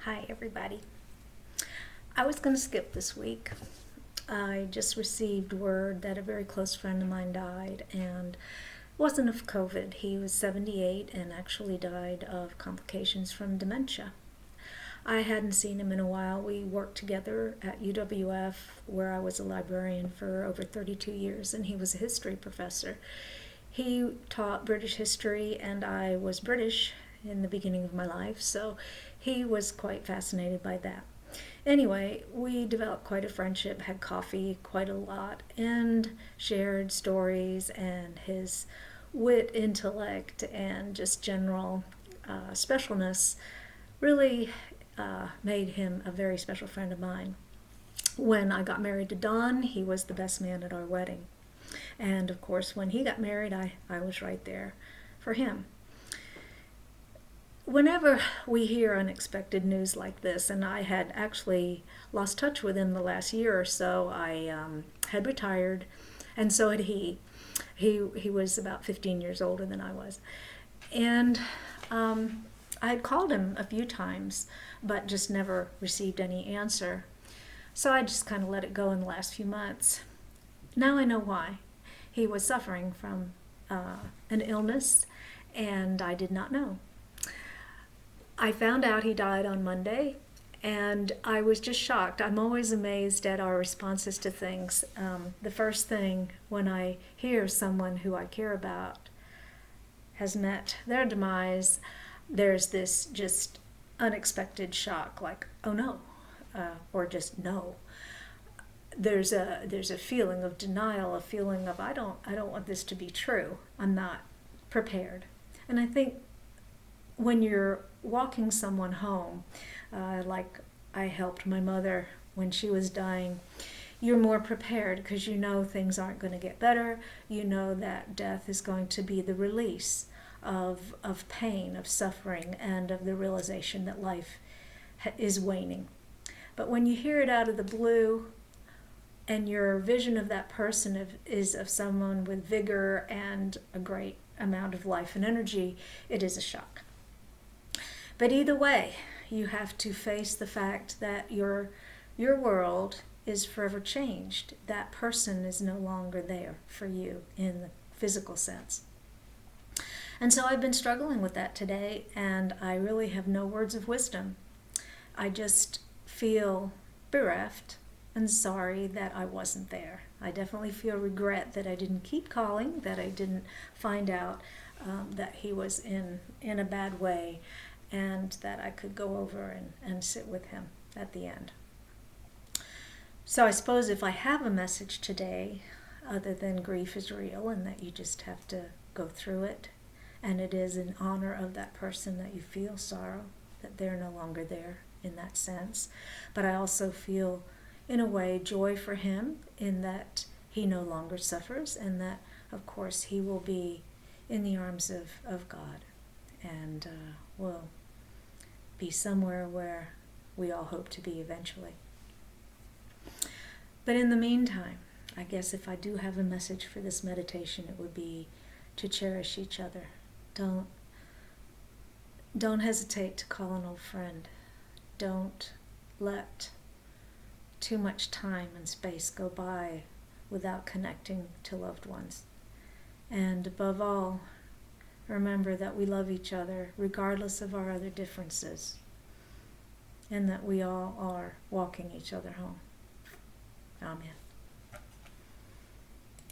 Hi, everybody. I was going to skip this week. I just received word that a very close friend of mine died, and it wasn't of COVID. He was 78 and actually died of complications from dementia. I hadn't seen him in a while. We worked together at UWF, where I was a librarian for over 32 years, and he was a history professor. He taught British history, and I was British in the beginning of my life, so he was quite fascinated by that. Anyway, we developed quite a friendship, had coffee quite a lot, and shared stories, and his wit, intellect, and just general specialness really made him a very special friend of mine. When I got married to Don, he was the best man at our wedding. And of course, when he got married, I was right there for him. Whenever we hear unexpected news like this, and I had actually lost touch with him the last year or so, I had retired, and so had he. He was about 15 years older than I was. And I had called him a few times, but just never received any answer. So I just kind of let it go in the last few months. Now I know why. He was suffering from an illness, and I did not know. I found out he died on Monday, and I was just shocked. I'm always amazed at our responses to things. The first thing when I hear someone who I care about has met their demise, there's this just unexpected shock, like, oh no, or just no. There's a feeling of denial, a feeling of I don't want this to be true. I'm not prepared. And I think when you're walking someone home, like I helped my mother when she was dying, you're more prepared because you know things aren't going to get better. You know that death is going to be the release of pain, of suffering, and of the realization that life is waning. But when you hear it out of the blue, and your vision of that person is of someone with vigor and a great amount of life and energy, it is a shock. But either way, you have to face the fact that your world is forever changed. That person is no longer there for you in the physical sense. And so I've been struggling with that today, and I really have no words of wisdom. I just feel bereft and sorry that I wasn't there. I definitely feel regret that I didn't keep calling, that I didn't find out that he was in a bad way, and that I could go over and sit with him at the end. So I suppose if I have a message today, other than grief is real and that you just have to go through it, and it is in honor of that person that you feel sorrow, that they're no longer there in that sense. But I also feel, in a way, joy for him in that he no longer suffers, and that, of course, he will be in the arms of God, and will be somewhere where we all hope to be eventually. But in the meantime, I guess if I do have a message for this meditation, it would be to cherish each other. Don't hesitate to call an old friend. Don't let too much time and space go by without connecting to loved ones. And above all, remember that we love each other regardless of our other differences, and that we all are walking each other home. Amen.